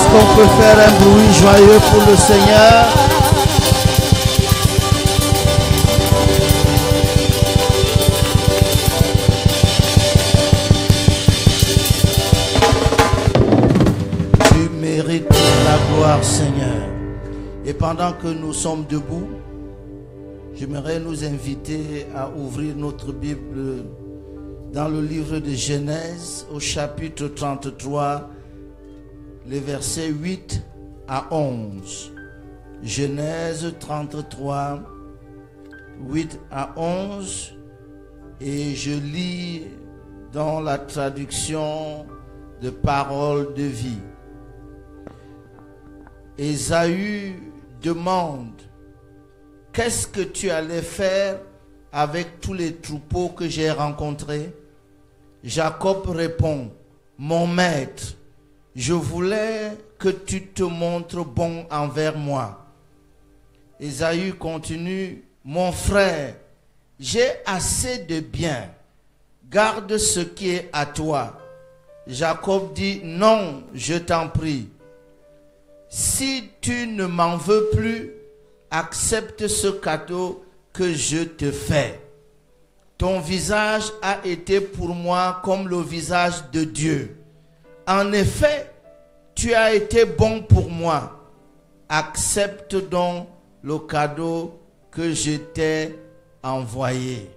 qu'on peut faire un bruit joyeux pour le Seigneur? Tu mérites la gloire, Seigneur. Et pendant que nous sommes debout, j'aimerais nous inviter à ouvrir notre Bible dans le livre de Genèse au chapitre 33, les versets 8 à 11. Genèse 33, 8 à 11. Et je lis dans la traduction de Parole de vie. Ésaü demande: qu'est-ce que tu allais faire avec tous les troupeaux que j'ai rencontrés? Jacob répond: mon maître, je voulais que tu te montres bon envers moi. Ésaü continue: mon frère, j'ai assez de biens, garde ce qui est à toi. Jacob dit: non, je t'en prie. Si tu ne m'en veux plus, accepte ce cadeau que je te fais. Ton visage a été pour moi comme le visage de Dieu. En effet, tu as été bon pour moi. Accepte donc le cadeau que je t'ai envoyé.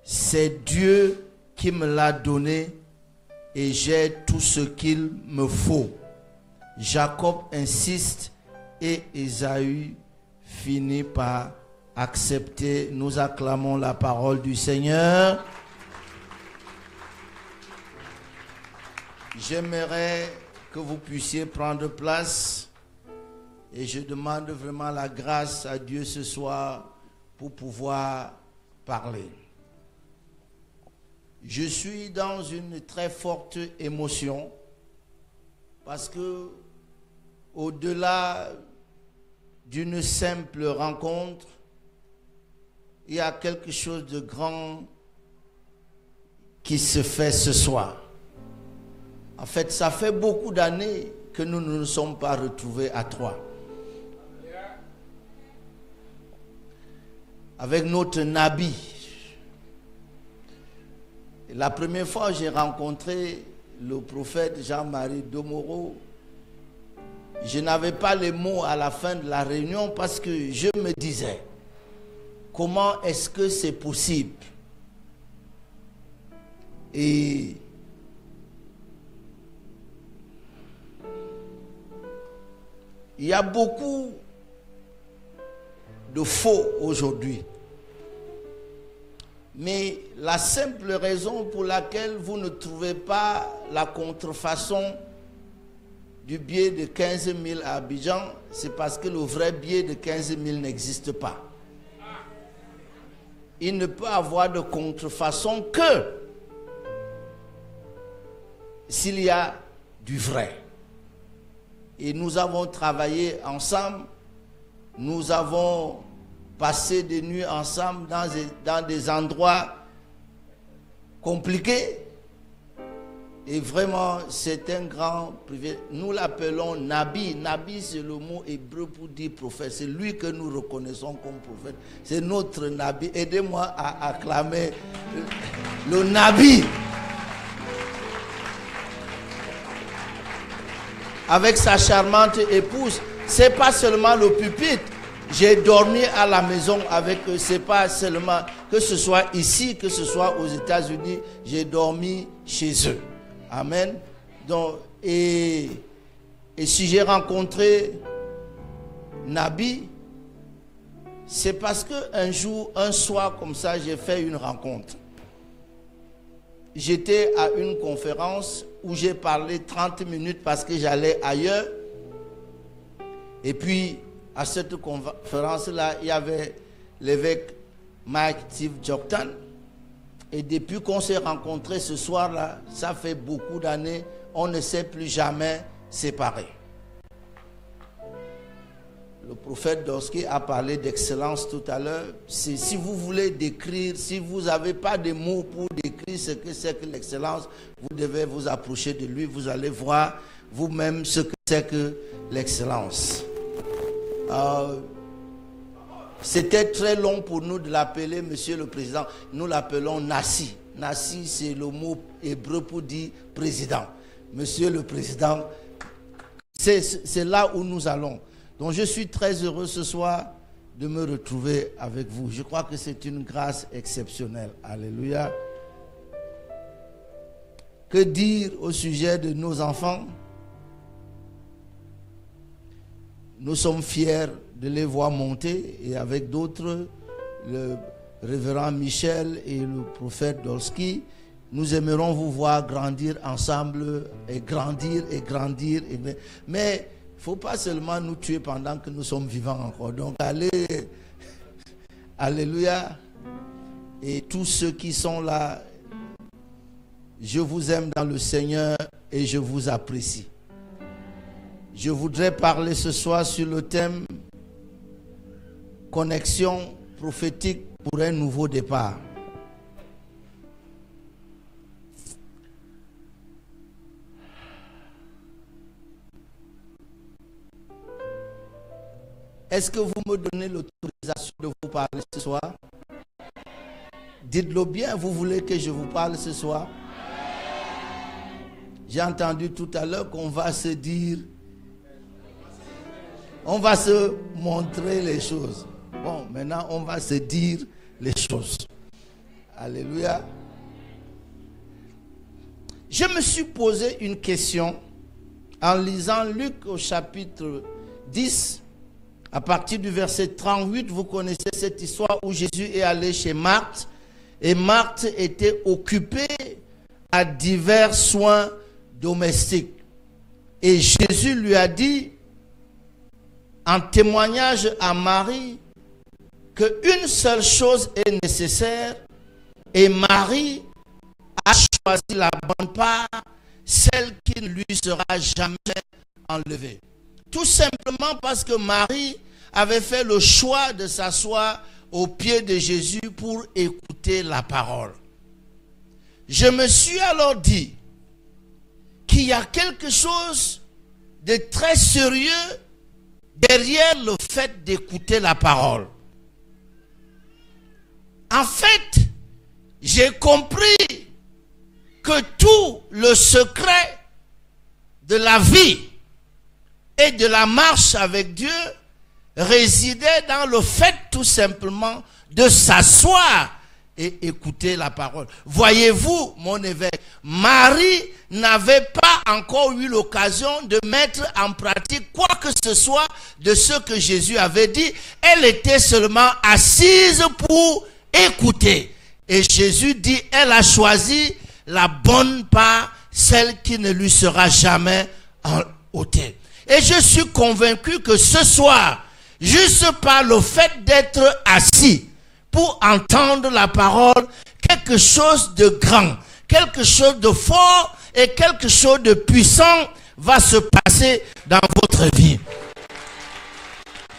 C'est Dieu qui me l'a donné et j'ai tout ce qu'il me faut. Jacob insiste et Ésaü finit par accepter. Nous acclamons la parole du Seigneur. J'aimerais que vous puissiez prendre place et je demande vraiment la grâce à Dieu ce soir pour pouvoir parler. Je suis dans une très forte émotion parce que au-delà d'une simple rencontre, il y a quelque chose de grand qui se fait ce soir. En fait, ça fait beaucoup d'années que nous ne nous sommes pas retrouvés à trois. Avec notre Nabi. La première fois que j'ai rencontré le prophète Jean-Marie Domoro, je n'avais pas les mots à la fin de la réunion parce que je me disais: comment est-ce que c'est possible? Et il y a beaucoup de faux aujourd'hui. Mais la simple raison pour laquelle vous ne trouvez pas la contrefaçon du billet de 15 000 à Abidjan, c'est parce que le vrai billet de 15 000 n'existe pas. Il ne peut avoir de contrefaçon que s'il y a du vrai. Et nous avons travaillé ensemble, nous avons passé des nuits ensemble dans des endroits compliqués. Et vraiment, c'est un grand privilège. Nous l'appelons Nabi. Nabi, c'est le mot hébreu pour dire prophète. C'est lui que nous reconnaissons comme prophète. C'est notre Nabi. Aidez-moi à acclamer le Nabi. Avec sa charmante épouse. C'est pas seulement le pupitre. J'ai dormi à la maison avec eux. C'est pas seulement, que ce soit ici, que ce soit aux États-Unis, j'ai dormi chez eux. Amen. Donc, et si j'ai rencontré Nabi, c'est parce qu'un jour, un soir comme ça, j'ai fait une rencontre. J'étais à une conférence où j'ai parlé 30 minutes parce que j'allais ailleurs. Et puis, à cette conférence-là, il y avait l'évêque Mike Steve Joktan. Et depuis qu'on s'est rencontrés ce soir-là, ça fait beaucoup d'années, on ne s'est plus jamais séparés. Le prophète Dorsky a parlé d'excellence tout à l'heure. Si vous voulez décrire, si vous n'avez pas de mots pour décrire ce que c'est que l'excellence, vous devez vous approcher de lui, vous allez voir, vous-même ce que c'est que l'excellence. C'était très long pour nous de l'appeler Monsieur le Président. Nous l'appelons Nassi. Nassi, c'est le mot hébreu pour dire président. Monsieur le Président, c'est là où nous allons. Donc je suis très heureux ce soir de me retrouver avec vous. Je crois que c'est une grâce exceptionnelle. Alléluia. Que dire au sujet de nos enfants? Nous sommes fiers de les voir monter et avec d'autres, le révérend Michel et le prophète Dolski, nous aimerons vous voir grandir ensemble et grandir et grandir. Mais il ne faut pas seulement nous tuer pendant que nous sommes vivants encore. Donc allez, alléluia. Et tous ceux qui sont là, je vous aime dans le Seigneur et je vous apprécie. Je voudrais parler ce soir sur le thème connexion prophétique pour un nouveau départ. Est-ce que vous me donnez l'autorisation de vous parler ce soir? Dites-le bien, vous voulez que je vous parle ce soir? J'ai entendu tout à l'heure qu'on va se dire, on va se montrer les choses. Bon, maintenant on va se dire les choses. Alléluia. Je me suis posé une question en lisant Luc au chapitre 10, à partir du verset 38. Vous connaissez cette histoire où Jésus est allé chez Marthe et Marthe était occupée à divers soins domestiques. Et Jésus lui a dit, en témoignage à Marie, qu'une seule chose est nécessaire et Marie a choisi la bonne part, celle qui ne lui sera jamais enlevée. Tout simplement parce que Marie avait fait le choix de s'asseoir aux pieds de Jésus pour écouter la parole. Je me suis alors dit qu'il y a quelque chose de très sérieux derrière le fait d'écouter la parole. En fait, j'ai compris que tout le secret de la vie et de la marche avec Dieu résidait dans le fait tout simplement de s'asseoir et écouter la parole. Voyez-vous, mon évêque, Marie n'avait pas encore eu l'occasion de mettre en pratique quoi que ce soit de ce que Jésus avait dit. Elle était seulement assise pour écouter. Et Jésus dit, elle a choisi la bonne part, celle qui ne lui sera jamais ôtée. Et je suis convaincu que ce soir, juste par le fait d'être assis pour entendre la parole, quelque chose de grand, quelque chose de fort et quelque chose de puissant va se passer dans votre vie.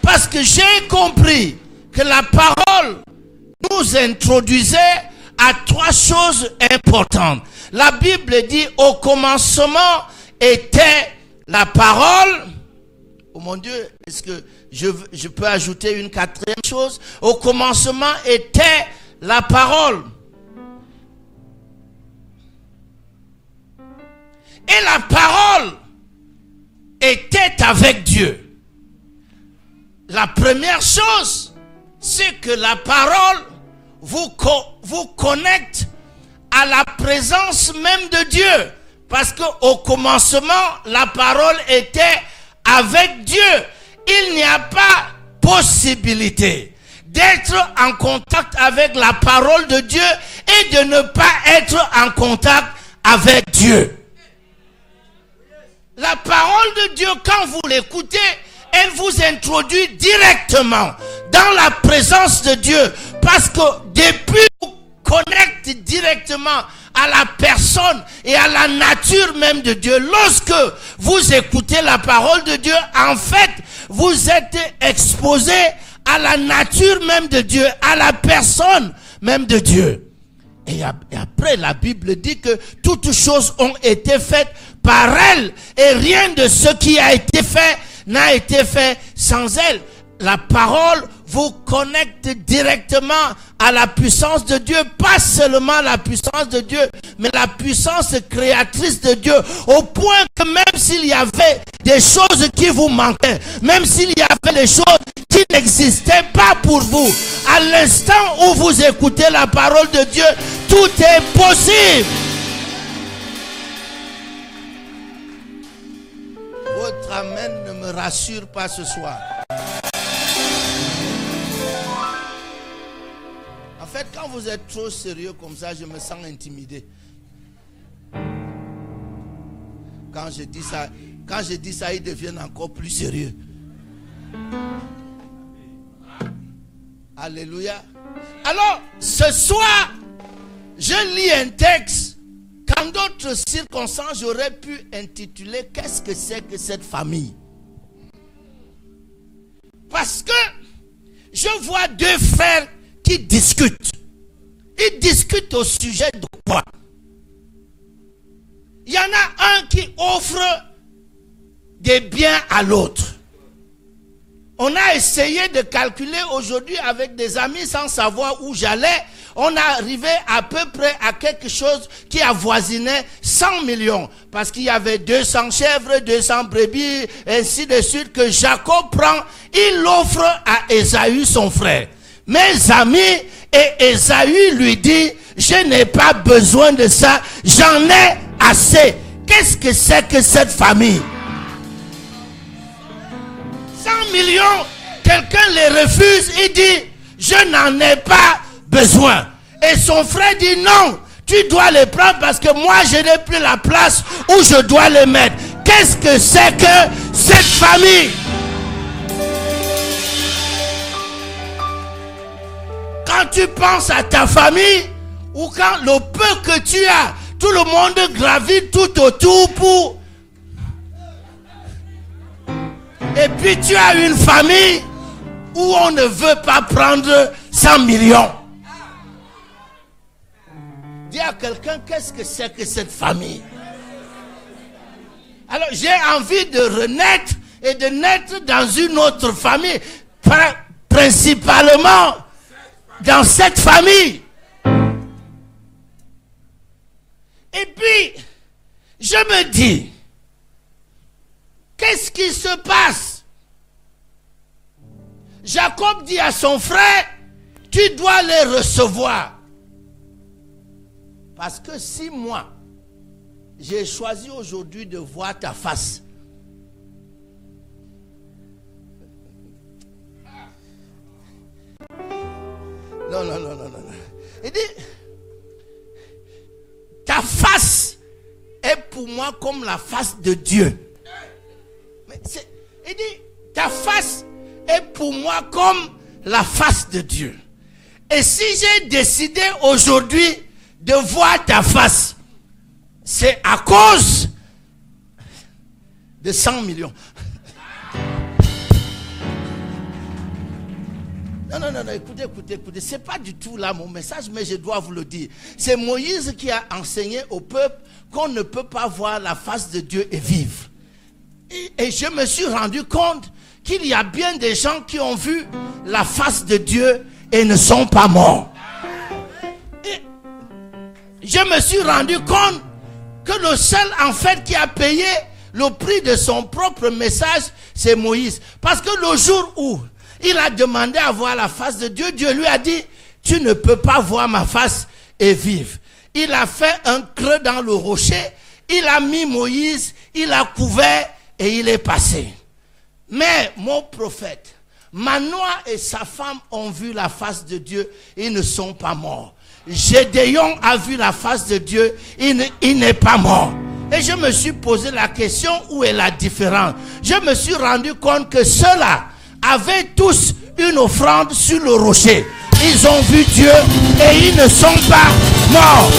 Parce que j'ai compris que la parole nous introduisait à trois choses importantes. La Bible dit, au commencement était la parole. Oh mon Dieu, est-ce que je peux ajouter une quatrième chose? Au commencement était la parole. Et la parole était avec Dieu. La première chose, c'est que la parole vous connecte à la présence même de Dieu. Parce qu'au commencement, la parole était avec Dieu. Il n'y a pas possibilité d'être en contact avec la parole de Dieu et de ne pas être en contact avec Dieu. La parole de Dieu, quand vous l'écoutez, elle vous introduit directement dans la présence de Dieu. Parce que depuis vous connecte directement à la personne et à la nature même de Dieu. Lorsque vous écoutez la parole de Dieu, en fait, vous êtes exposé à la nature même de Dieu, à la personne même de Dieu. Et après, la Bible dit que toutes choses ont été faites par elle, et rien de ce qui a été fait n'a été fait sans elle. La parole vous connecte directement à la puissance de Dieu, pas seulement la puissance de Dieu, mais la puissance créatrice de Dieu, au point que même s'il y avait des choses qui vous manquaient, même s'il y avait des choses qui n'existaient pas pour vous, à l'instant où vous écoutez la parole de Dieu, tout est possible. Votre amen ne me rassure pas ce soir. En fait, quand vous êtes trop sérieux comme ça, je me sens intimidé. Quand je dis ça, ils deviennent encore plus sérieux. Alléluia. Alors, ce soir, je lis un texte qu'en d'autres circonstances, j'aurais pu intituler « Qu'est-ce que c'est que cette famille ?» Parce que je vois deux frères qui discutent. Ils discutent au sujet de quoi? Il y en a un qui offre des biens à l'autre. On a essayé de calculer aujourd'hui avec des amis sans savoir où j'allais. On est arrivé à peu près à quelque chose qui avoisinait 100 millions. Parce qu'il y avait 200 chèvres, 200 brebis, ainsi de suite, que Jacob prend. Il l'offre à Ésaü, son frère. Mes amis, et Ésaü lui dit, je n'ai pas besoin de ça, j'en ai assez. Qu'est-ce que c'est que cette famille? 100 millions, quelqu'un les refuse, il dit, je n'en ai pas besoin. Et son frère dit, non, tu dois les prendre parce que moi, je n'ai plus la place où je dois les mettre. Qu'est-ce que c'est que cette famille? Quand tu penses à ta famille, ou quand le peu que tu as, tout le monde gravite tout autour pour... Et puis tu as une famille où on ne veut pas prendre 100 millions. Dis à quelqu'un, qu'est-ce que c'est que cette famille? Alors j'ai envie de renaître et de naître dans une autre famille, principalement dans cette famille. Et puis, je me dis, qu'est-ce qui se passe? Jacob dit à son frère, tu dois les recevoir. Parce que si moi, j'ai choisi aujourd'hui de voir ta face, non. Il dit, ta face est pour moi comme la face de Dieu. Il dit, ta face est pour moi comme la face de Dieu. Et si j'ai décidé aujourd'hui de voir ta face, c'est à cause de 100 millions. Non, écoutez, c'est pas du tout là mon message, mais je dois vous le dire. C'est Moïse qui a enseigné au peuple qu'on ne peut pas voir la face de Dieu et vivre. Et je me suis rendu compte qu'il y a bien des gens qui ont vu la face de Dieu et ne sont pas morts. Et je me suis rendu compte que le seul en fait qui a payé le prix de son propre message, c'est Moïse. Parce que le jour où il a demandé à voir la face de Dieu, Dieu lui a dit, tu ne peux pas voir ma face et vivre. Il a fait un creux dans le rocher, il a mis Moïse, il a couvert et il est passé. Mais mon prophète, Manoah et sa femme ont vu la face de Dieu, ils ne sont pas morts. Gédéon a vu la face de Dieu, il n'est pas mort. Et je me suis posé la question, où est la différence? Je me suis rendu compte que ceux-là avaient tous une offrande sur le rocher. Ils ont vu Dieu et ils ne sont pas morts.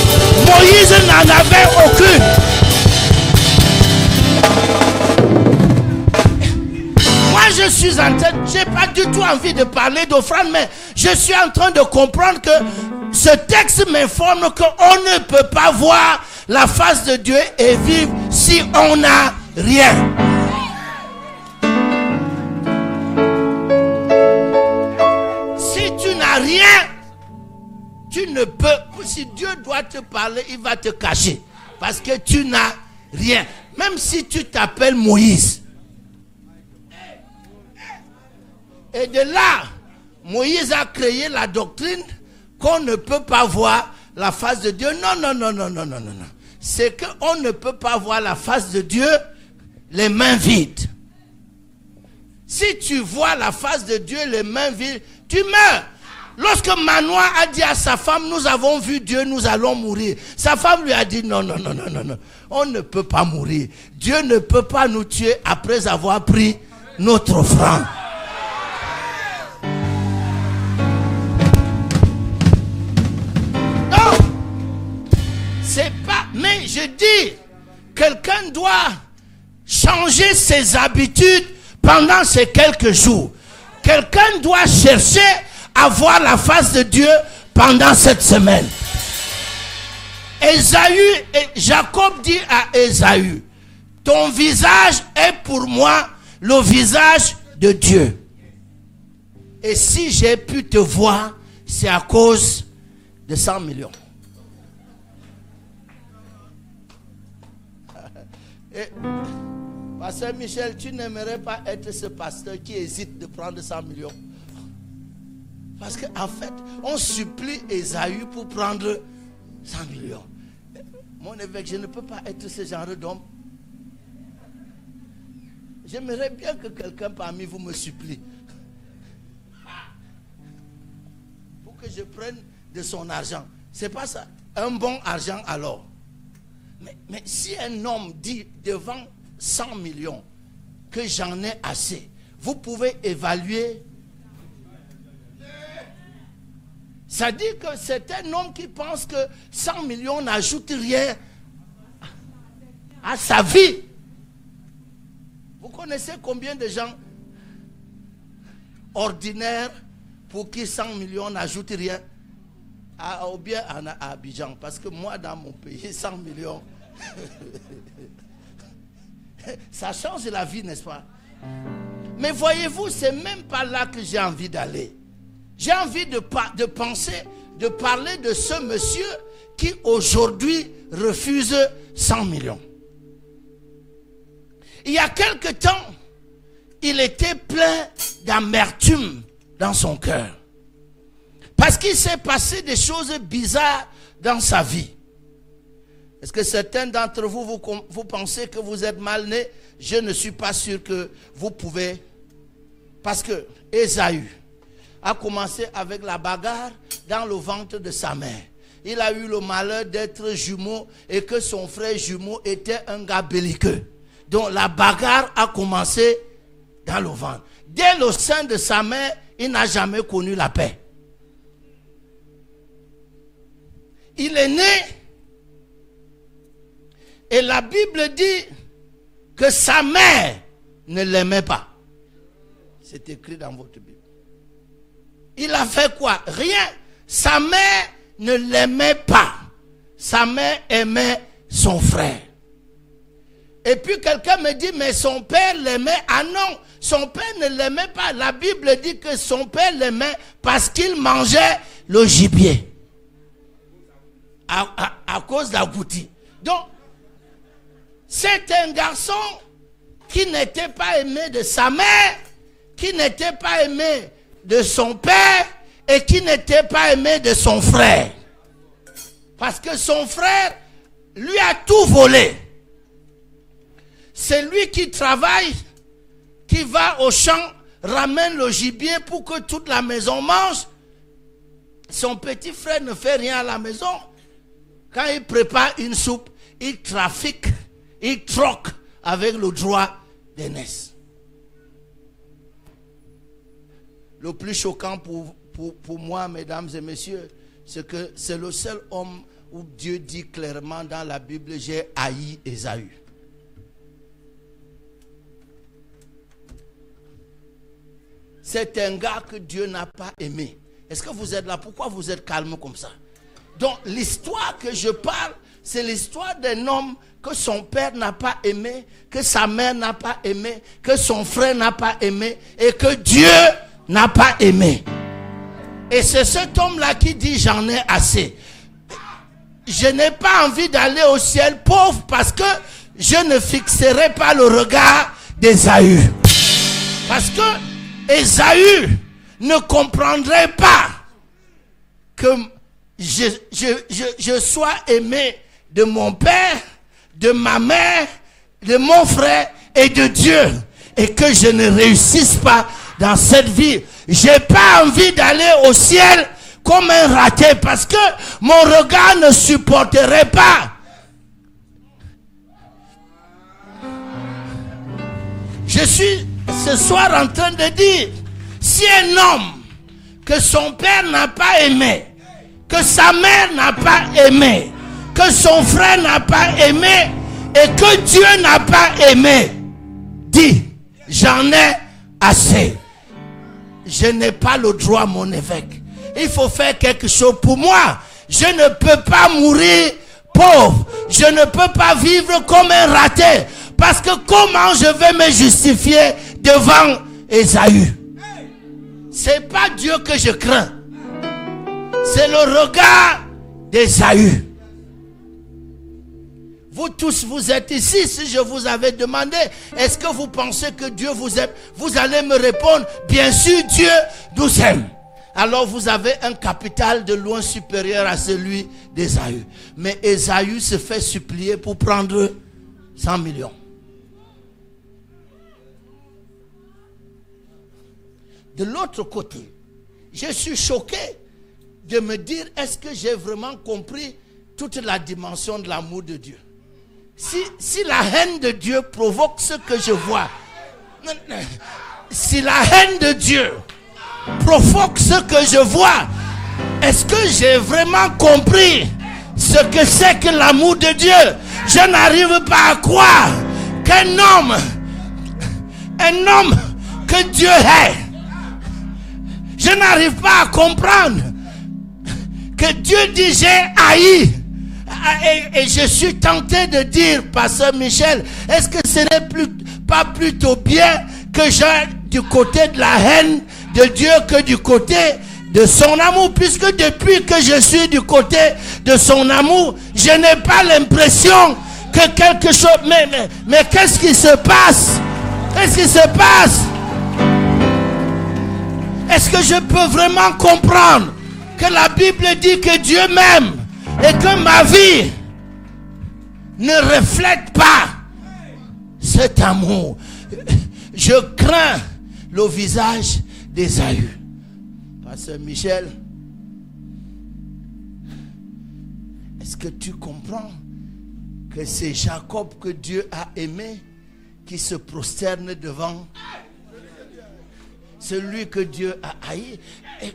Moïse n'en avait aucune. Moi je suis en train, j'ai pas du tout envie de parler d'offrande, mais je suis en train de comprendre que ce texte m'informe qu'on ne peut pas voir la face de Dieu et vivre si on n'a rien. Si tu n'as rien, tu ne peux, si Dieu doit te parler, il va te cacher. Parce que tu n'as rien. Même si tu t'appelles Moïse. Et de là, Moïse a créé la doctrine qu'on ne peut pas voir la face de Dieu. Non. C'est qu'on ne peut pas voir la face de Dieu les mains vides. Si tu vois la face de Dieu les mains vides, tu meurs. Lorsque Manoah a dit à sa femme, nous avons vu Dieu, nous allons mourir. Sa femme lui a dit, non. On ne peut pas mourir. Dieu ne peut pas nous tuer après avoir pris notre offrande. Non. C'est pas, mais je dis, quelqu'un doit changer ses habitudes pendant ces quelques jours. Quelqu'un doit chercher à voir la face de Dieu pendant cette semaine. Jacob dit à Ésaü, ton visage est pour moi le visage de Dieu. Et si j'ai pu te voir, c'est à cause de 100 millions. Et, pasteur Michel, tu n'aimerais pas être ce pasteur qui hésite de prendre 100 millions? Parce qu'en fait, on supplie Ésaü pour prendre 100 millions. Mon évêque, je ne peux pas être ce genre d'homme. J'aimerais bien que quelqu'un parmi vous me supplie. Pour que je prenne de son argent. C'est pas ça. Un bon argent alors. Mais si un homme dit devant 100 millions que j'en ai assez, vous pouvez évaluer. Ça dit que c'est un homme qui pense que 100 millions n'ajoute rien à sa vie. Vous connaissez combien de gens ordinaires pour qui 100 millions n'ajoutent rien? Ou bien à Abidjan. Parce que moi, dans mon pays, 100 millions, ça change la vie, n'est-ce pas? Mais voyez-vous, c'est même pas là que j'ai envie d'aller. J'ai envie de penser, de parler de ce monsieur qui aujourd'hui refuse 100 millions. Il y a quelque temps, il était plein d'amertume dans son cœur. Parce qu'il s'est passé des choses bizarres dans sa vie. Est-ce que certains d'entre vous, vous pensez que vous êtes mal né? Je ne suis pas sûr que vous pouvez. Parce que Ésaü a commencé avec la bagarre dans le ventre de sa mère. Il a eu le malheur d'être jumeau et que son frère jumeau était un gars belliqueux. Donc la bagarre a commencé dans le ventre. Dès le sein de sa mère, il n'a jamais connu la paix. Il est né et la Bible dit que sa mère ne l'aimait pas. C'est écrit dans votre Bible. Il a fait quoi? Rien. Sa mère ne l'aimait pas. Sa mère aimait son frère. Et puis quelqu'un me dit, mais son père l'aimait. Ah non, son père ne l'aimait pas. La Bible dit que son père l'aimait parce qu'il mangeait le gibier. À cause d'Agouti. Donc, c'est un garçon qui n'était pas aimé de sa mère, qui n'était pas aimé de son père et qui n'était pas aimé de son frère. Parce que son frère lui a tout volé. C'est lui qui travaille, qui va au champ, ramène le gibier pour que toute la maison mange. Son petit frère ne fait rien à la maison. Quand il prépare une soupe, il trafique, il troque avec le droit d'aînesse. Le plus choquant pour moi, mesdames et messieurs, c'est que c'est le seul homme où Dieu dit clairement dans la Bible, j'ai haï Ésaü. C'est un gars que Dieu n'a pas aimé. Est-ce que vous êtes là? Pourquoi vous êtes calme comme ça? Donc l'histoire que je parle, C'est l'histoire d'un homme que son père n'a pas aimé, que sa mère n'a pas aimé, que son frère n'a pas aimé et que Dieu n'a pas aimé. Et c'est cet homme-là qui dit j'en ai assez. Je n'ai pas envie d'aller au ciel pauvre parce que je ne fixerai pas le regard d'Ésaü. Parce que Ésaü ne comprendrait pas que je sois aimé de mon père, de ma mère, de mon frère et de Dieu. Et que je ne réussisse pas dans cette vie. J'ai pas envie d'aller au ciel comme un raté parce que mon regard ne supporterait pas. Je suis ce soir en train de dire, si un homme que son père n'a pas aimé, que sa mère n'a pas aimé, que son frère n'a pas aimé et que Dieu n'a pas aimé, dit, j'en ai assez. Je n'ai pas le droit, mon évêque. Il faut faire quelque chose pour moi. Je ne peux pas mourir pauvre. Je ne peux pas vivre comme un raté. Parce que comment je vais me justifier devant Ésaü? C'est pas Dieu que je crains. C'est le regard d'Ésaü. Vous tous, vous êtes ici. Si je vous avais demandé, est-ce que vous pensez que Dieu vous aime? Vous allez me répondre, bien sûr, Dieu nous aime. Alors vous avez un capital de loin supérieur à celui d'Ésaü. Mais Ésaü se fait supplier pour prendre 100 millions. De l'autre côté, je suis choqué de me dire, est-ce que j'ai vraiment compris toute la dimension de l'amour de Dieu? Si la haine de Dieu provoque ce que je vois, si la haine de Dieu provoque ce que je vois, est-ce que j'ai vraiment compris ce que c'est que l'amour de Dieu? Je n'arrive pas à croire qu'un homme que Dieu hait, je n'arrive pas à comprendre que Dieu dit j'ai haï. Et je suis tenté de dire, Pasteur Michel, est-ce que ce n'est pas plutôt bien que j'ai du côté de la haine de Dieu que du côté de son amour? Puisque depuis que je suis du côté de son amour, je n'ai pas l'impression que quelque chose... Mais qu'est-ce qui se passe? Qu'est-ce qui se passe? Est-ce que je peux vraiment comprendre que la Bible dit que Dieu m'aime et que ma vie ne reflète pas cet amour? Je crains le visage d'Ésaü. Pasteur Michel, est-ce que tu comprends que c'est Jacob que Dieu a aimé qui se prosterne devant celui que Dieu a haï? Et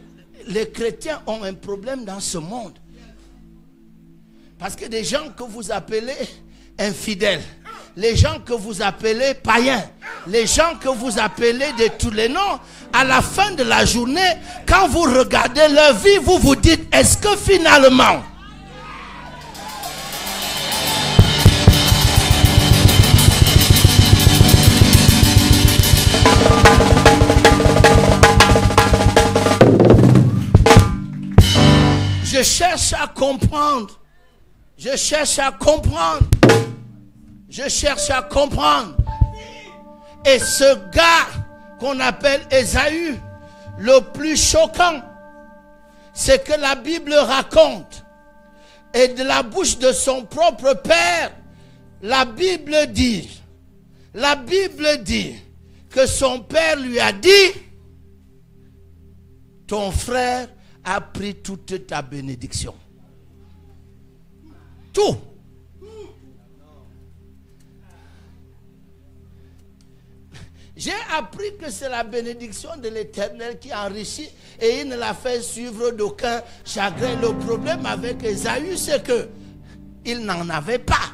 les chrétiens ont un problème dans ce monde. Parce que des gens que vous appelez infidèles, les gens que vous appelez païens, les gens que vous appelez de tous les noms, à la fin de la journée, quand vous regardez leur vie, vous vous dites, est-ce que finalement, je cherche à comprendre. Je cherche à comprendre. Je cherche à comprendre. Et ce gars qu'on appelle Ésaü, le plus choquant, c'est que la Bible raconte, et de la bouche de son propre père, la Bible dit que son père lui a dit, ton frère a pris toute ta bénédiction. Tout. J'ai appris que c'est la bénédiction de l'Éternel qui enrichit et il ne la fait suivre d'aucun chagrin. Le problème avec Ésaü, c'est que il n'en avait pas.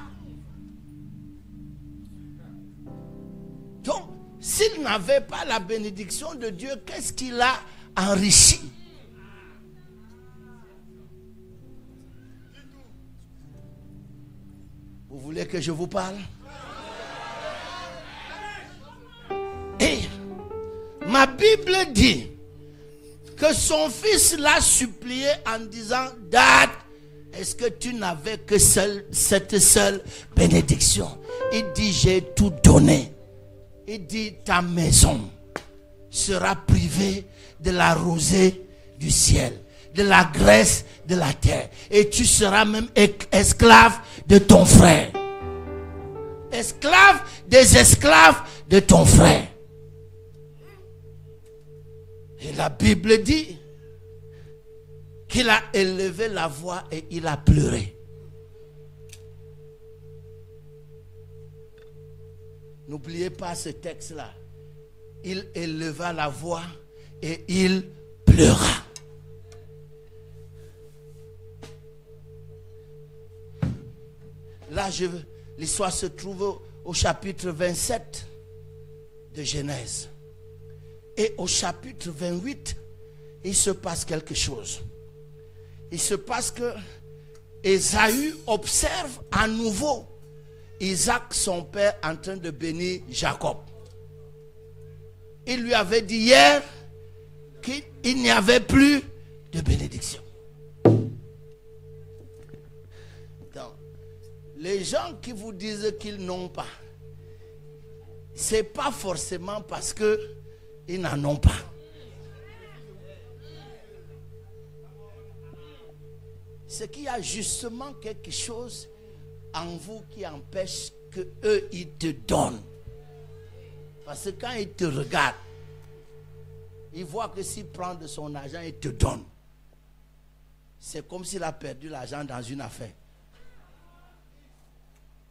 Donc, s'il n'avait pas la bénédiction de Dieu, qu'est-ce qu'il a enrichi? voulez que je vous parle? Et ma Bible dit que son fils l'a supplié en disant, Dad, est-ce que tu n'avais que cette seule bénédiction? Il dit, j'ai tout donné. Il dit, ta maison sera privée de la rosée du ciel, de la graisse de la terre. Et tu seras même esclave de ton frère. Esclave des esclaves de ton frère. Et la Bible dit qu'il a élevé la voix et il a pleuré. N'oubliez pas ce texte-là. Il éleva la voix et il pleura. Là, l'histoire se trouve au chapitre 27 de Genèse. Et au chapitre 28, il se passe quelque chose. Il se passe que Ésaü observe à nouveau Isaac, son père, en train de bénir Jacob. Il lui avait dit hier qu'il n'y avait plus de bénédiction. Donc, les gens qui vous disent qu'ils n'ont pas, ce n'est pas forcément parce qu'ils n'en ont pas. C'est qu'il y a justement quelque chose en vous qui empêche que eux ils te donnent. Parce que quand ils te regardent, ils voient que s'il prend de son argent, il te donne. C'est comme s'il a perdu l'argent dans une affaire.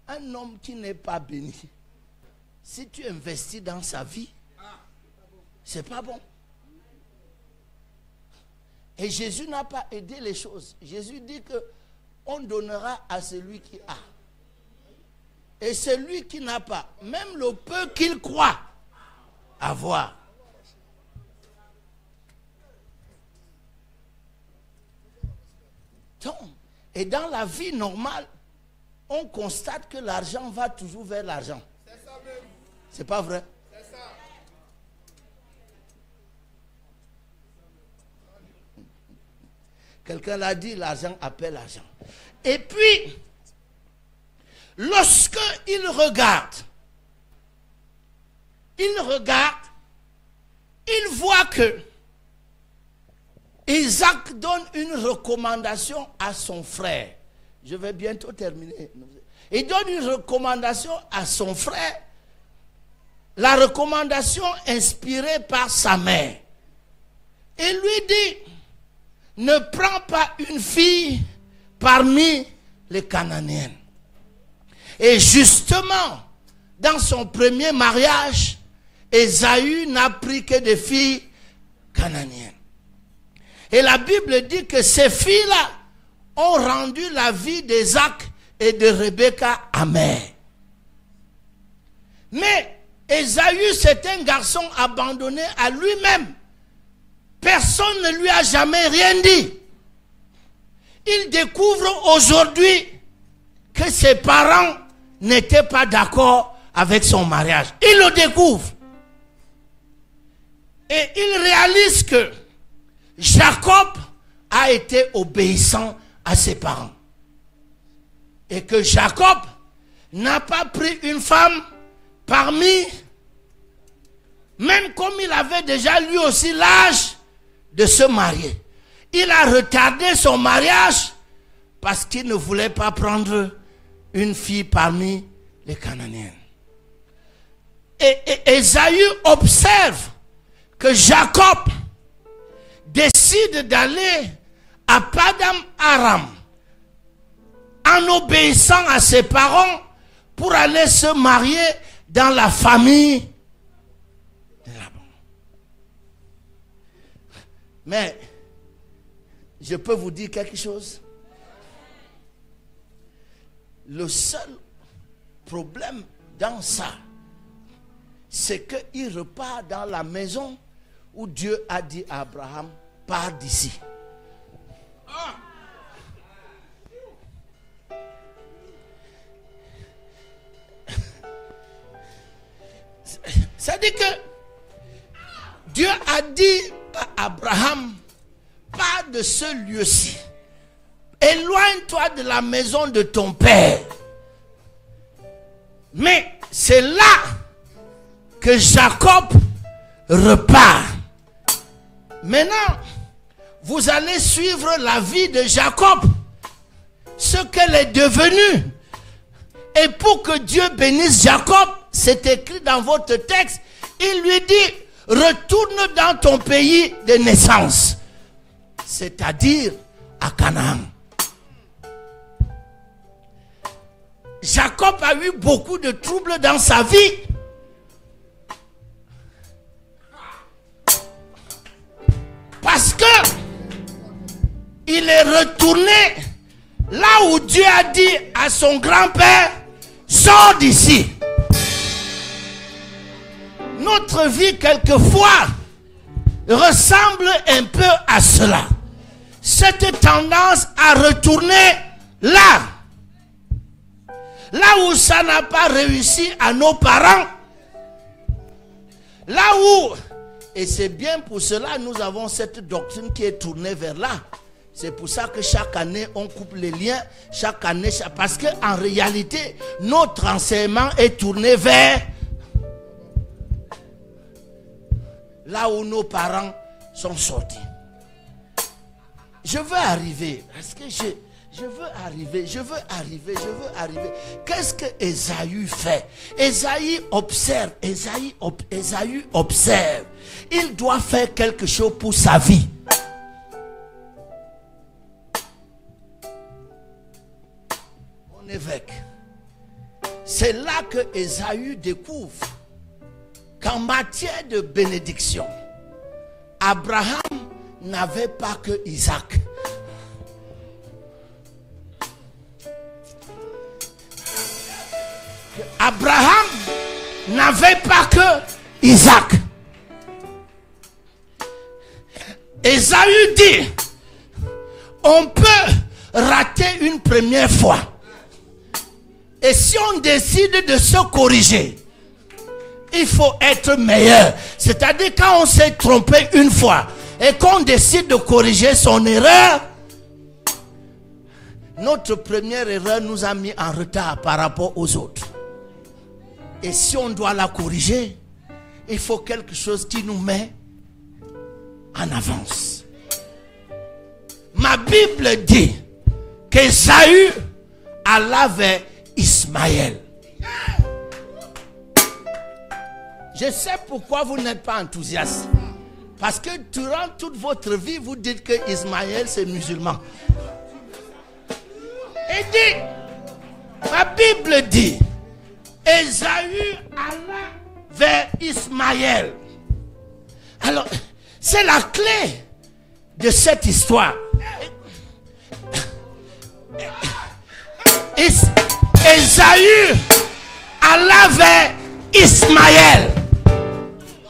Un homme qui n'est pas béni, si tu investis dans sa vie, c'est pas bon. Et Jésus n'a pas aidé les choses. Jésus dit que on donnera à celui qui a. Et celui qui n'a pas, même le peu qu'il croit avoir. Donc, et dans la vie normale, on constate que l'argent va toujours vers l'argent. C'est pas vrai? Quelqu'un l'a dit, l'argent appelle l'argent. Et puis, lorsque il regarde, il voit que Isaac donne une recommandation à son frère. Je vais bientôt terminer. Il donne une recommandation à son frère. La recommandation inspirée par sa mère. Il lui dit, ne prends pas une fille parmi les Cananéennes. Et justement, dans son premier mariage, Ésaü n'a pris que des filles cananéennes. Et la Bible dit que ces filles-là ont rendu la vie d'Isaac et de Rebecca amère. Mais Ésaü, c'est un garçon abandonné à lui-même. Personne ne lui a jamais rien dit. Il découvre aujourd'hui que ses parents n'étaient pas d'accord avec son mariage. Il le découvre. Et il réalise que Jacob a été obéissant à ses parents. Et que Jacob n'a pas pris une femme parmi, même comme il avait déjà lui aussi l'âge de se marier. Il a retardé son mariage parce qu'il ne voulait pas prendre une fille parmi les Cananéennes. Et Ésaü observe que Jacob décide d'aller à Padam Aram en obéissant à ses parents pour aller se marier dans la famille de Laban. Mais je peux vous dire quelque chose. Le seul problème dans ça, c'est qu'il repart dans la maison où Dieu a dit à Abraham, pars d'ici. Dieu a dit à Abraham, pas de ce lieu-ci. Éloigne-toi de la maison de ton père. Mais c'est là que Jacob repart. Maintenant, vous allez suivre la vie de Jacob, ce qu'elle est devenue. Et pour que Dieu bénisse Jacob, c'est écrit dans votre texte, il lui dit, retourne dans ton pays de naissance, c'est-à-dire à Canaan. Jacob a eu beaucoup de troubles dans sa vie. Parce que il est retourné là où Dieu a dit à son grand-père, sors d'ici. Notre vie quelquefois ressemble un peu à cela. Cette tendance à retourner là où ça n'a pas réussi à nos parents, là où, et c'est bien pour cela nous avons cette doctrine qui est tournée vers là. C'est pour ça que chaque année on coupe les liens, chaque année, parce qu'en réalité notre enseignement est tourné vers là où nos parents sont sortis. Je veux arriver, parce que je veux arriver. Qu'est-ce que Ésaü fait? Ésaü observe. Il doit faire quelque chose pour sa vie. Mon évêque, c'est là que Ésaü découvre qu'en matière de bénédiction, Abraham n'avait pas que Isaac. Abraham n'avait pas que Isaac. Ésaü dit, on peut rater une première fois. Et si on décide de se corriger, il faut être meilleur. C'est-à-dire quand on s'est trompé une fois et qu'on décide de corriger son erreur, notre première erreur nous a mis en retard par rapport aux autres. Et si on doit la corriger, il faut quelque chose qui nous met en avance. Ma Bible dit qu'Ésaü alla vers Ismaël. Je sais pourquoi vous n'êtes pas enthousiaste. Parce que durant toute votre vie, vous dites que Ismaël c'est musulman. Et dit, ma Bible dit, Ésaü alla vers Ismaël. Alors, c'est la clé de cette histoire. Ésaü alla vers Ismaël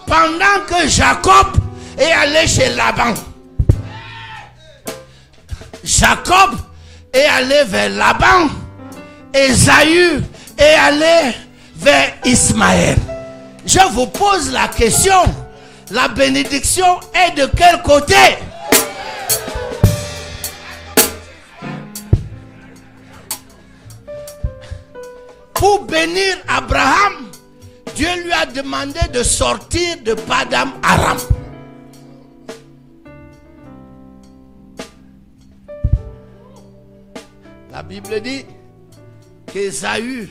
pendant que Jacob est allé chez Laban. Jacob est allé vers Laban. Ésaü est allé vers Ismaël. Je vous pose la question, la bénédiction est de quel côté? Pour bénir Abraham, Dieu lui a demandé de sortir de Padam Aram. La Bible dit qu'Ésaü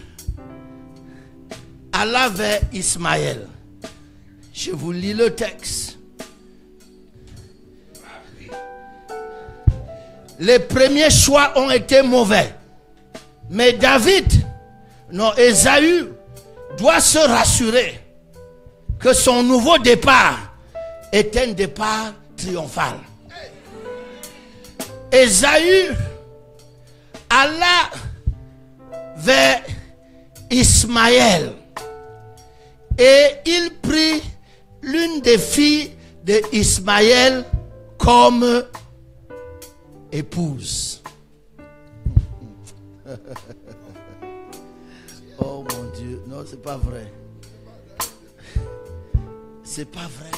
alla vers Ismaël. Je vous lis le texte. Les premiers choix ont été mauvais. Mais David, non, Ésaü doit se rassurer que son nouveau départ est un départ triomphal. Ésaü alla vers Ismaël et il prit l'une des filles de Ismaël comme épouse. Oh mon Dieu, non, c'est pas vrai. C'est pas vrai.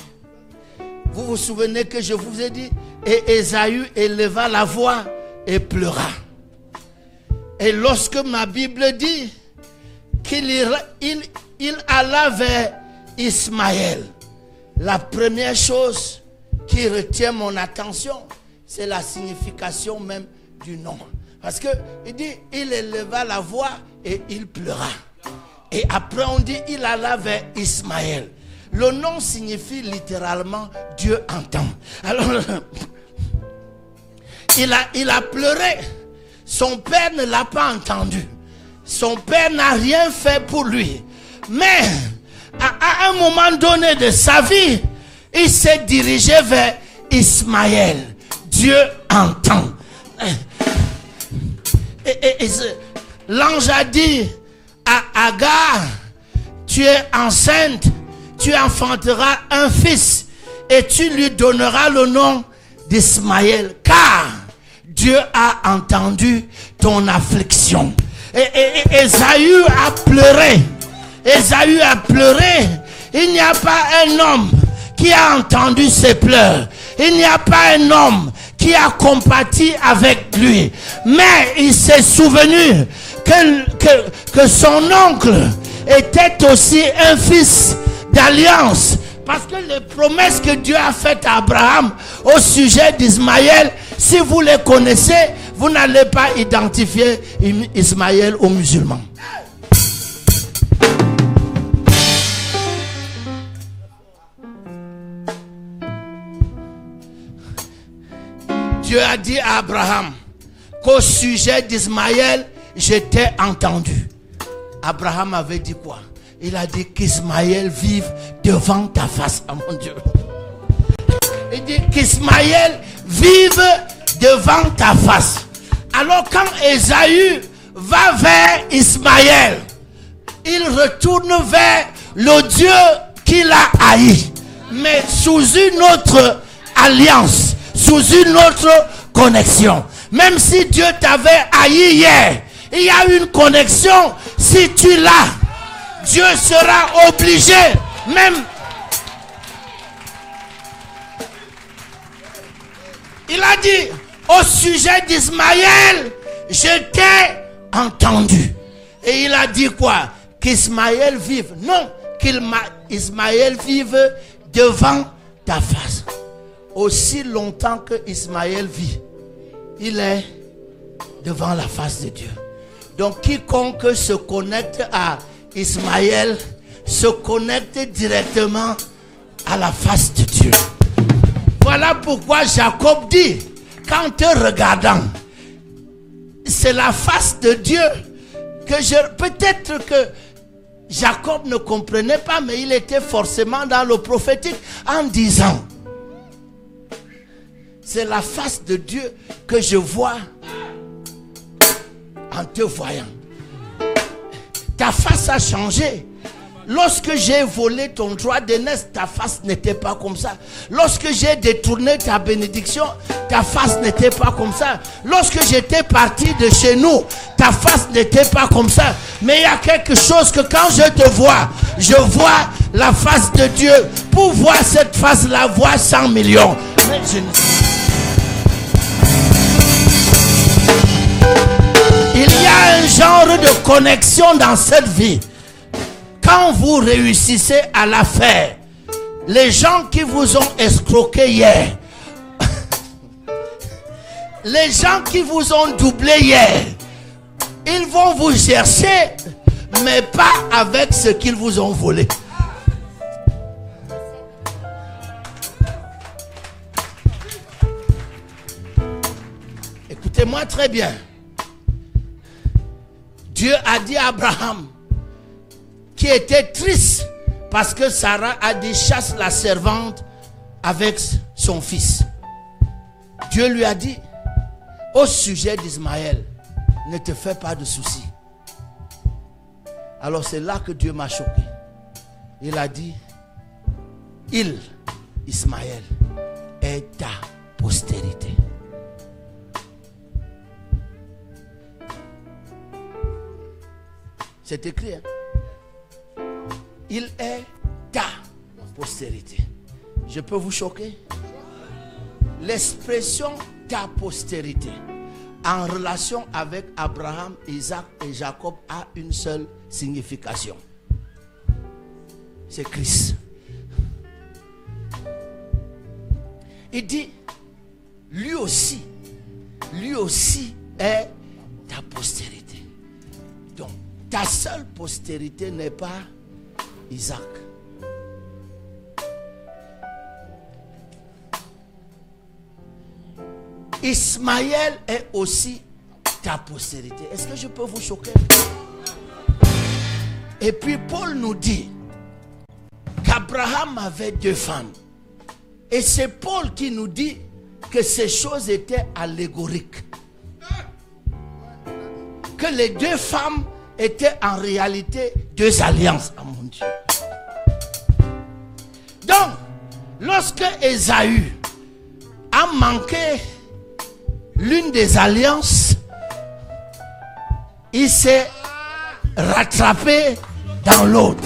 Vous vous souvenez que je vous ai dit, et Ésaü éleva la voix et pleura. Et lorsque ma Bible dit qu'il alla vers Ismaël, la première chose qui retient mon attention, c'est la signification même du nom. Parce que il dit, il éleva la voix et il pleura. Et après on dit, il alla vers Ismaël. Le nom signifie littéralement Dieu entend. Alors, il a pleuré. Son père ne l'a pas entendu. Son père n'a rien fait pour lui. Mais à un moment donné de sa vie, il s'est dirigé vers Ismaël. Dieu entend. Et l'ange a dit à Agar, tu es enceinte, tu enfanteras un fils et tu lui donneras le nom d'Ismaël, car Dieu a entendu ton affliction. Et Ésaü a pleuré. Ésaü a pleuré. Il n'y a pas un homme qui a entendu ses pleurs. Il n'y a pas un homme qui a compati avec lui. Mais il s'est souvenu que son oncle était aussi un fils d'alliance. Parce que les promesses que Dieu a faites à Abraham au sujet d'Ismaël, si vous les connaissez, vous n'allez pas identifier Ismaël aux musulmans. Dieu a dit à Abraham qu'au sujet d'Ismaël, j'étais entendu. Abraham avait dit quoi? Il a dit qu'Ismaël vive devant ta face, oh mon Dieu. Il dit qu'Ismaël vive devant ta face. Alors quand Ésaü va vers Ismaël, il retourne vers le Dieu qu'il a haï, mais sous une autre alliance, sous une autre connexion. Même si Dieu t'avait haï hier, il y a une connexion. Si tu l'as, Dieu sera obligé, même. Il a dit, au sujet d'Ismaël, je t'ai entendu. Et il a dit quoi? Qu'Ismaël vive. Non, qu'Ismaël vive devant ta face. Aussi longtemps que Ismaël vit, il est devant la face de Dieu. Donc quiconque se connecte à Ismaël se connecte directement à la face de Dieu. Voilà pourquoi Jacob dit, qu'en te regardant, c'est la face de Dieu que peut-être que Jacob ne comprenait pas, mais il était forcément dans le prophétique en disant, c'est la face de Dieu que je vois en te voyant. Ta face a changé. Lorsque j'ai volé ton droit d'aînesse, ta face n'était pas comme ça. Lorsque j'ai détourné ta bénédiction, ta face n'était pas comme ça. Lorsque j'étais parti de chez nous, ta face n'était pas comme ça. Mais il y a quelque chose que quand je te vois, je vois la face de Dieu. Pour voir cette face-là, voir 100 millions. Mais je ne sais. Il y a un genre de connexion dans cette vie. Quand vous réussissez à la faire, les gens qui vous ont escroqué hier, les gens qui vous ont doublé hier, ils vont vous chercher, mais pas avec ce qu'ils vous ont volé. Écoutez-moi très bien. Dieu a dit à Abraham, qui était triste parce que Sarah a dit chasse la servante avec son fils. Dieu lui a dit, au sujet d'Ismaël, ne te fais pas de soucis. Alors c'est là que Dieu m'a choqué. Il a dit, Ismaël, est ta postérité. C'est écrit, hein? Il est ta postérité. Je peux vous choquer? l'expression ta postérité en relation avec Abraham, Isaac et Jacob a une seule signification. C'est Christ. Il dit, lui aussi est ta postérité. Donc, ta seule postérité n'est pas Isaac. Ismaël est aussi ta postérité. Est-ce que je peux vous choquer? Et puis Paul nous dit qu'Abraham avait 2 femmes. Et c'est Paul qui nous dit que ces choses étaient allégoriques. Que les 2 femmes étaient en réalité 2 alliances. Oh mon Dieu. Donc, lorsque Ésaü a manqué l'une des alliances, il s'est rattrapé dans l'autre.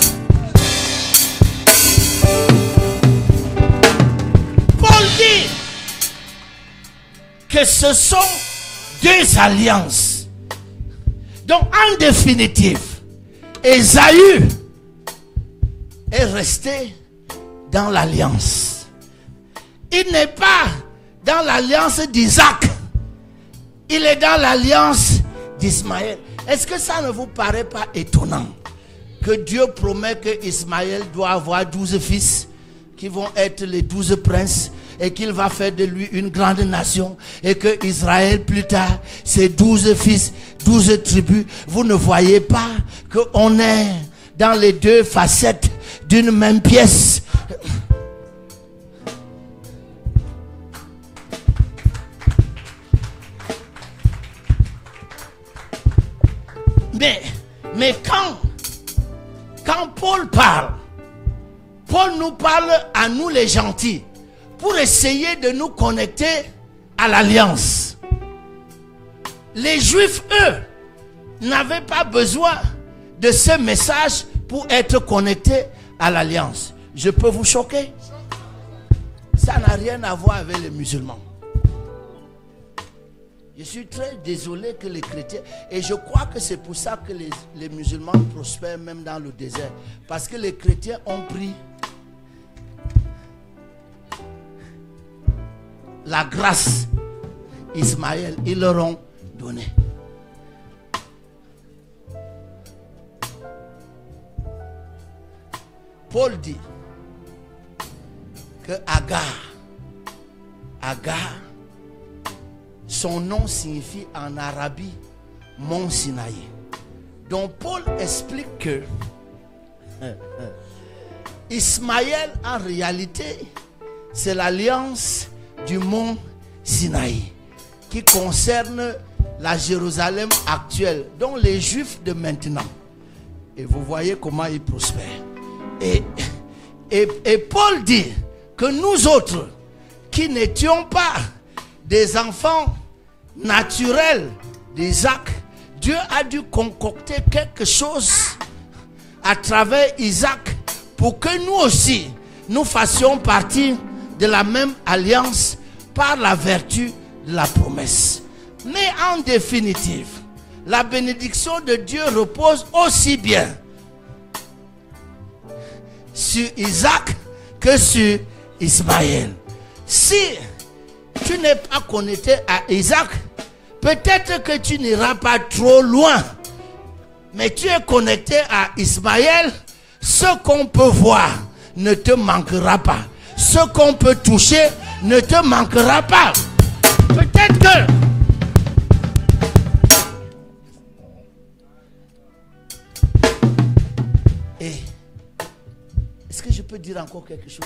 Paul dit que ce sont 2 alliances. Donc en définitive, Ésaü est resté dans l'alliance. Il n'est pas dans l'alliance d'Isaac. Il est dans l'alliance d'Ismaël. Est-ce que ça ne vous paraît pas étonnant que Dieu promet que Ismaël doit avoir 12 fils qui vont être les 12 princes et qu'il va faire de lui une grande nation et que Israël plus tard, ses 12 fils, 12 tribus, vous ne voyez pas qu'on est dans les 2 facettes d'une même pièce? Mais quand Paul parle, Paul nous parle à nous les gentils pour essayer de nous connecter à l'alliance. Les Juifs, eux, n'avaient pas besoin de ce message pour être connectés à l'alliance. Je peux vous choquer? Ça n'a rien à voir avec les musulmans. Je suis très désolé que les chrétiens, et je crois que c'est pour ça que les musulmans prospèrent même dans le désert. Parce que les chrétiens ont pris la grâce Ismaël, ils leur ont donné. Paul dit que Agar, son nom signifie en Arabie Mont Sinaï. Donc Paul explique que Ismaël en réalité c'est l'alliance du Mont Sinaï qui concerne la Jérusalem actuelle, dont les Juifs de maintenant. Et vous voyez comment ils prospèrent. Et Paul dit que nous autres qui n'étions pas des enfants naturels d'Isaac, Dieu a dû concocter quelque chose à travers Isaac pour que nous aussi nous fassions partie de la même alliance par la vertu de la promesse. Mais en définitive, la bénédiction de Dieu repose aussi bien sur Isaac que sur Ismaël. Si tu n'es pas connecté à Isaac, peut-être que tu n'iras pas trop loin, mais tu es connecté à Ismaël. Ce qu'on peut voir ne te manquera pas. Ce qu'on peut toucher ne te manquera pas. Peut-être que est-ce que je peux dire encore quelque chose?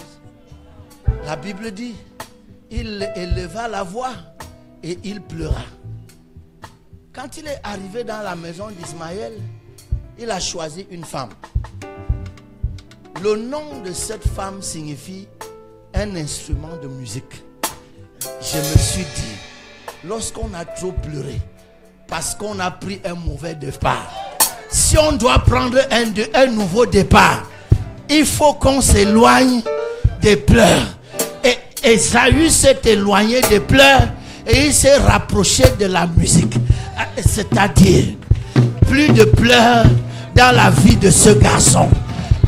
La Bible dit, il éleva la voix et il pleura. Quand il est arrivé dans la maison d'Ismaël, il a choisi une femme. Le nom de cette femme signifie un instrument de musique. Je me suis dit, lorsqu'on a trop pleuré, parce qu'on a pris un mauvais départ, si on doit prendre un nouveau départ, il faut qu'on s'éloigne des pleurs. Ésaü s'est éloigné des pleurs et il s'est rapproché de la musique. C'est-à-dire, plus de pleurs dans la vie de ce garçon.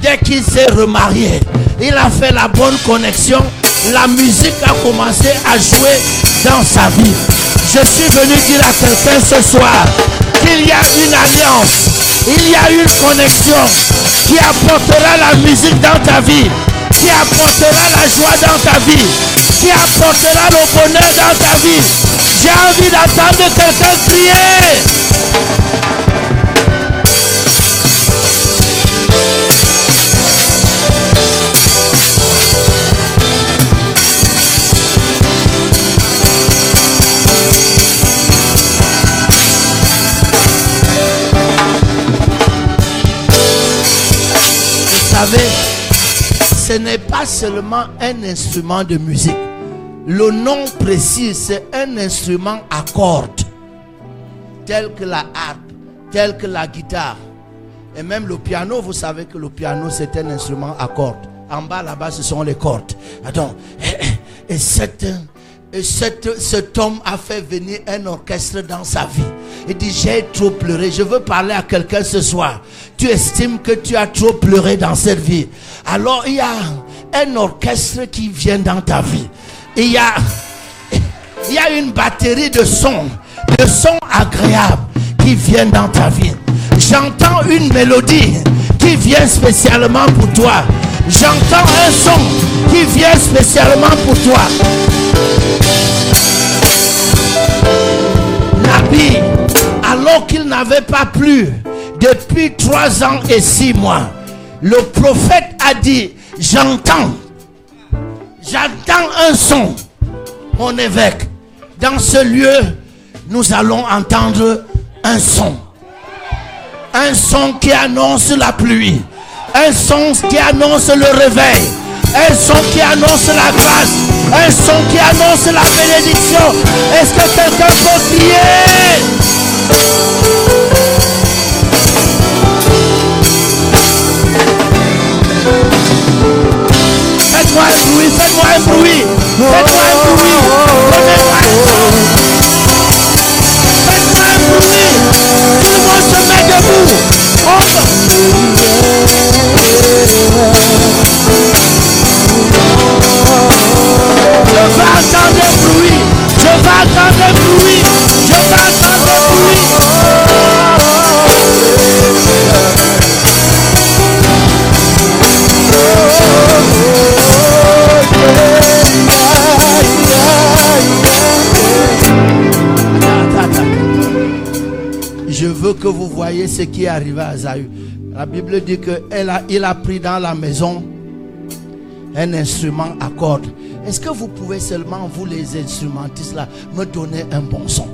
Dès qu'il s'est remarié, il a fait la bonne connexion. La musique a commencé à jouer dans sa vie. Je suis venu dire à quelqu'un ce soir qu'il y a une alliance, il y a une connexion qui apportera la musique dans ta vie, qui apportera la joie dans ta vie, qui apportera le bonheur dans ta vie. J'ai envie d'entendre quelqu'un crier. Vous savez, ce n'est pas seulement un instrument de musique. Le nom précis, c'est un instrument à cordes, tel que la harpe, tel que la guitare. Et même le piano, vous savez que le piano, c'est un instrument à cordes. En bas, là-bas, ce sont les cordes. Donc, cet homme a fait venir un orchestre dans sa vie. Il dit, j'ai trop pleuré. Je veux parler à quelqu'un ce soir. Tu estimes que tu as trop pleuré dans cette vie. Alors, il y a un orchestre qui vient dans ta vie. Il y a une batterie de sons agréables qui viennent dans ta vie. J'entends une mélodie qui vient spécialement pour toi. J'entends un son qui vient spécialement pour toi. Nabi, alors qu'il n'avait pas plu depuis 3 ans et 6 mois, le prophète a dit, j'entends un son. Mon évêque, dans ce lieu, nous allons entendre un son. Un son qui annonce la pluie. Un son qui annonce le réveil. Un son qui annonce la grâce. Un son qui annonce la bénédiction. Est-ce que quelqu'un peut crier? Faites-moi un bruit, faites-moi un bruit. Faites-moi un bruit. Donnez-moi un son. Faites-moi un bruit. Tout le monde se met debout. Je vais entendre un bruit. Je vais entendre un bruit. Je vais entendre un bruit. Je veux que vous voyez ce qui est arrivé à Ésaü. La Bible dit qu'il a pris dans la maison un instrument à cordes. Est-ce que vous pouvez seulement, vous les instrumentistes là, me donner un bon son?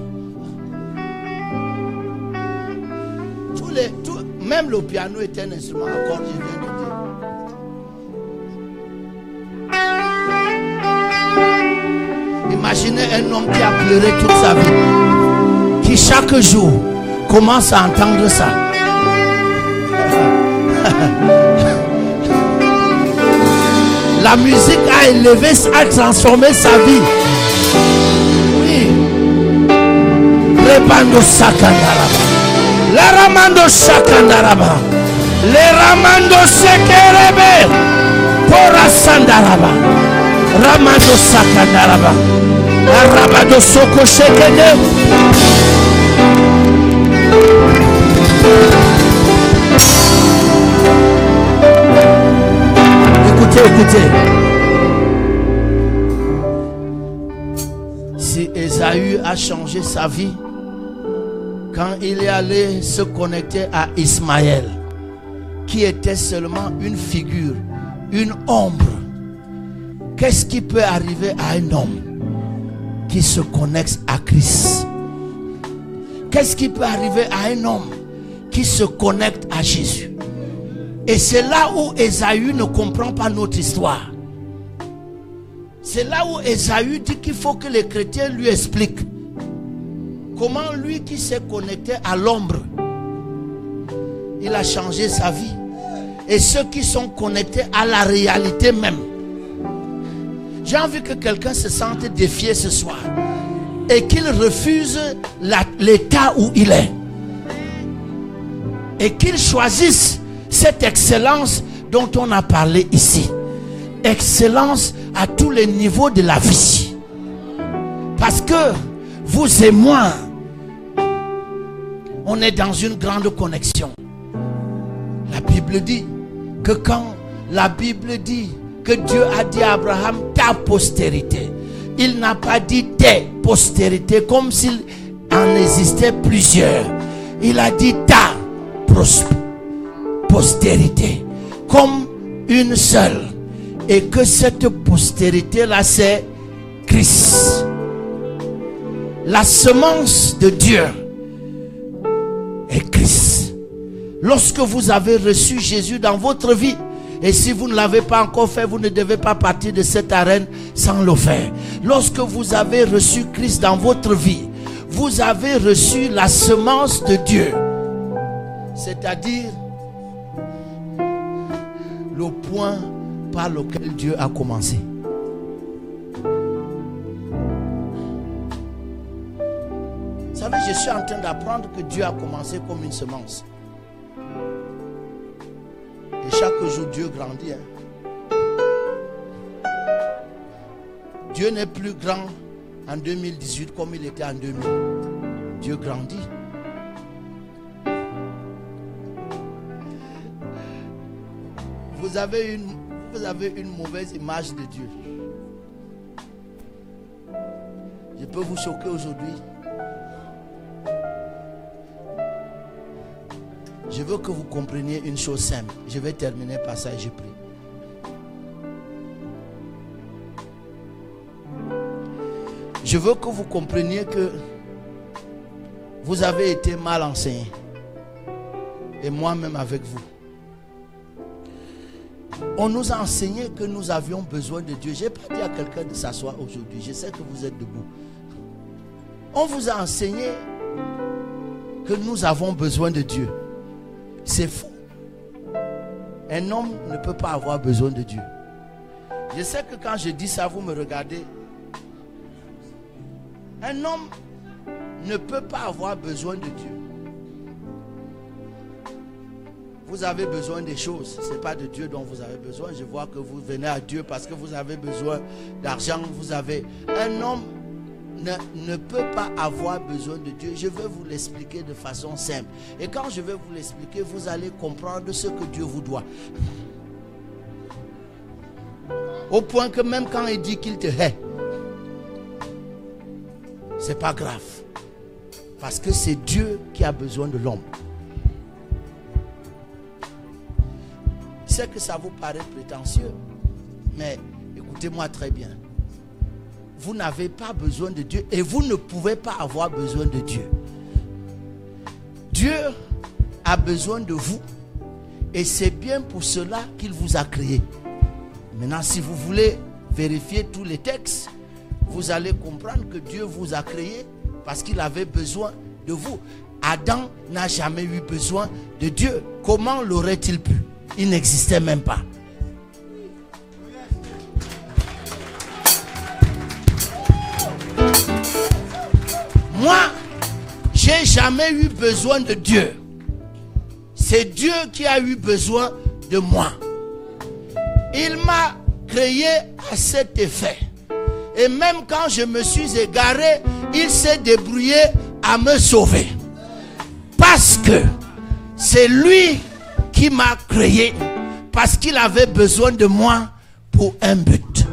Même le piano est un instrument à cordes, je viens de dire. Imaginez un homme qui a pleuré toute sa vie, qui chaque jour commence à entendre ça. La musique a élevé, a transformé sa vie. Oui. Rebando sakandaraba. Le ramando sakandaraba. Le ramando sekerebe. Pora sandaraba. Ramando sakandaraba. Arabado soko shekene. Écoutez. Si Ésaü a changé sa vie quand il est allé se connecter à Ismaël, qui était seulement une figure, une ombre, qu'est-ce qui peut arriver à un homme qui se connecte à Christ? Qu'est-ce qui peut arriver à un homme qui se connecte à Jésus? Et c'est là où Ésaü ne comprend pas notre histoire. C'est là où Ésaü dit qu'il faut que les chrétiens lui expliquent comment lui qui s'est connecté à l'ombre, il a changé sa vie. Et ceux qui sont connectés à la réalité même, J'ai envie que quelqu'un se sente défié ce soir et qu'il refuse l'état où il est. Et qu'il choisisse cette excellence dont on a parlé ici. Excellence à tous les niveaux de la vie. Parce que vous et moi, on est dans une grande connexion. La Bible dit que quand la Bible dit que Dieu a dit à Abraham ta postérité, il n'a pas dit tes postérités comme s'il en existait plusieurs. Il a dit ta postérité comme une seule. Et que cette postérité-là, c'est Christ. La semence de Dieu est Christ. Lorsque vous avez reçu Jésus dans votre vie, et si vous ne l'avez pas encore fait, vous ne devez pas partir de cette arène sans le faire. Lorsque vous avez reçu Christ dans votre vie, vous avez reçu la semence de Dieu. C'est-à-dire le point par lequel Dieu a commencé. Vous savez, je suis en train d'apprendre que Dieu a commencé comme une semence. Et chaque jour, Dieu grandit. Dieu n'est plus grand en 2018 comme il était en 2000. Dieu grandit. Vous avez une mauvaise image de Dieu. Je peux vous choquer aujourd'hui. Je veux que vous compreniez une chose simple. Je vais terminer par ça et je prie. Je veux que vous compreniez que vous avez été mal enseigné. Et moi-même avec vous. On nous a enseigné que nous avions besoin de Dieu. Je n'ai pas dit à quelqu'un de s'asseoir aujourd'hui. Je sais que vous êtes debout. On vous a enseigné que nous avons besoin de Dieu. C'est faux. Un homme ne peut pas avoir besoin de Dieu. Je sais que quand je dis ça, vous me regardez. Un homme ne peut pas avoir besoin de Dieu. Vous avez besoin des choses. Ce n'est pas de Dieu dont vous avez besoin. Je vois que vous venez à Dieu parce que vous avez besoin d'argent. Un homme ne peut pas avoir besoin de Dieu. Je vais vous l'expliquer de façon simple. Et quand je vais vous l'expliquer, vous allez comprendre ce que Dieu vous doit. Au point que même quand il dit qu'il te hait, c'est pas grave. Parce que c'est Dieu qui a besoin de l'homme. Je sais que ça vous paraît prétentieux, mais écoutez-moi très bien. Vous n'avez pas besoin de Dieu et vous ne pouvez pas avoir besoin de Dieu. Dieu a besoin de vous et c'est bien pour cela qu'il vous a créé. Maintenant, si vous voulez vérifier tous les textes, vous allez comprendre que Dieu vous a créé parce qu'il avait besoin de vous. Adam n'a jamais eu besoin de Dieu. Comment l'aurait-il pu? Il n'existait même pas. Moi, j'ai jamais eu besoin de Dieu. C'est Dieu qui a eu besoin de moi. Il m'a créé à cet effet. Et même quand je me suis égaré, il s'est débrouillé à me sauver. Parce que c'est lui qui m'a créé. Parce qu'il avait besoin de moi pour un but.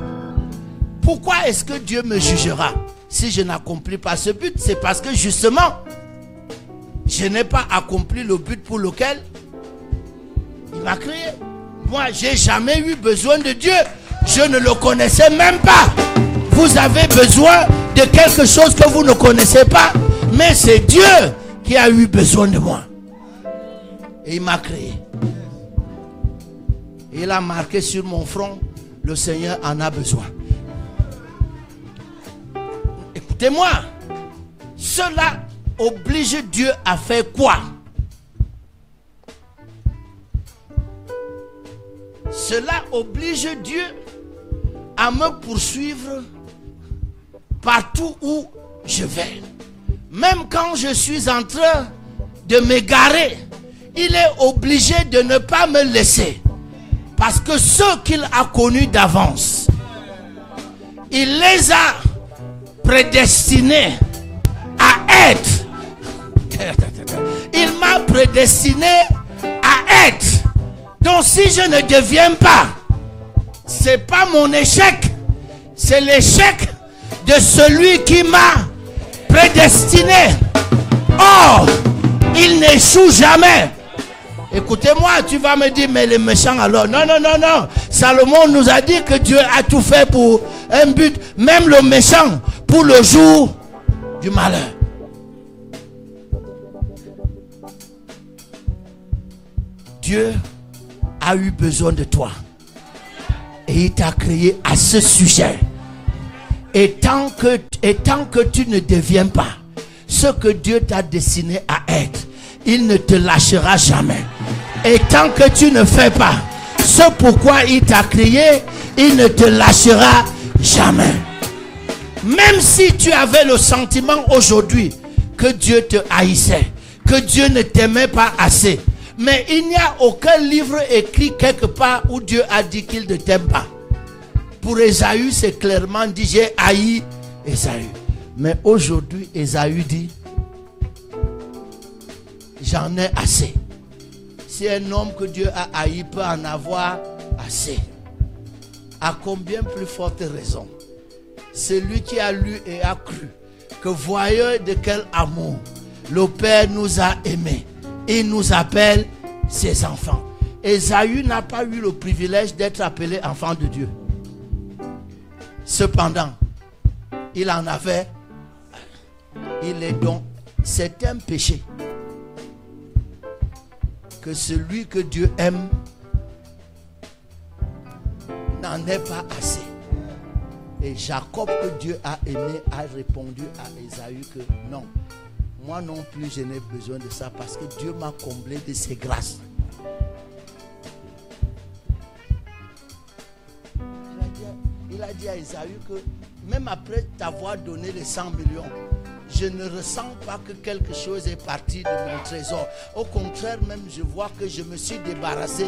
Pourquoi est-ce que Dieu me jugera si je n'accomplis pas ce but? C'est parce que justement, je n'ai pas accompli le but pour lequel il m'a créé. Moi, j'ai jamais eu besoin de Dieu. Je ne le connaissais même pas. Vous avez besoin de quelque chose que vous ne connaissez pas. Mais c'est Dieu qui a eu besoin de moi. Et il m'a créé. Et il a marqué sur mon front, le Seigneur en a besoin. Écoutez-moi. Cela oblige Dieu à faire quoi? Cela oblige Dieu à me poursuivre partout où je vais. Même quand je suis en train de m'égarer, il est obligé de ne pas me laisser. Parce que ceux qu'il a connus d'avance, il les a prédestinés à être. Il m'a prédestiné à être. Donc si je ne deviens pas, c'est pas mon échec, c'est l'échec de celui qui m'a prédestiné. Or, il n'échoue jamais. Écoutez-moi, tu vas me dire, mais les méchants alors. Non, non, non, non. Salomon nous a dit que Dieu a tout fait pour un but, même le méchant, pour le jour du malheur. Dieu a eu besoin de toi. Et il t'a créé à ce sujet. Et tant que tu ne deviens pas ce que Dieu t'a destiné à être, il ne te lâchera jamais. Et tant que tu ne fais pas ce pourquoi il t'a créé, il ne te lâchera jamais. Même si tu avais le sentiment aujourd'hui que Dieu te haïssait, que Dieu ne t'aimait pas assez, mais il n'y a aucun livre écrit quelque part où Dieu a dit qu'il ne t'aime pas. Pour Ésaü, c'est clairement dit, j'ai haï Ésaü. Mais aujourd'hui, Ésaü dit, j'en ai assez. Si un homme que Dieu a haï peut en avoir assez, à combien plus forte raison celui qui a lu et a cru que voyant de quel amour le Père nous a aimés, il nous appelle ses enfants. Ésaü n'a pas eu le privilège d'être appelé enfant de Dieu. Cependant, il en avait. Il est donc, c'est un péché que celui que Dieu aime n'en est pas assez. Et Jacob, que Dieu a aimé, a répondu à Ésaü que non, moi non plus je n'ai besoin de ça parce que Dieu m'a comblé de ses grâces. Il a dit à Ésaü que même après t'avoir donné les 100 millions, je ne ressens pas que quelque chose est parti de mon trésor. Au contraire, même je vois que je me suis débarrassé.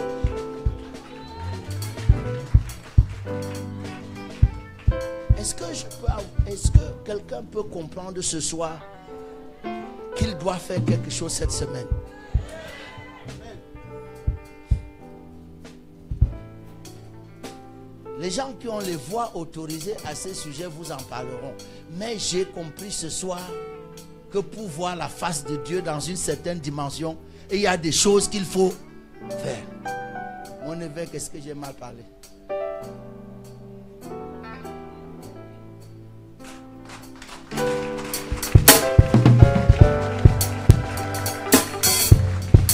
Est-ce que quelqu'un peut comprendre ce soir qu'il doit faire quelque chose cette semaine? Les gens qui ont les voix autorisées à ces sujets vous en parleront. Mais j'ai compris ce soir que pour voir la face de Dieu dans une certaine dimension, il y a des choses qu'il faut faire. Mon évêque, est-ce que j'ai mal parlé?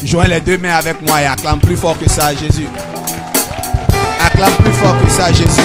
Joins les deux mains avec moi et acclame plus fort que ça, Jésus. Acclame plus fort que ça, Jésus.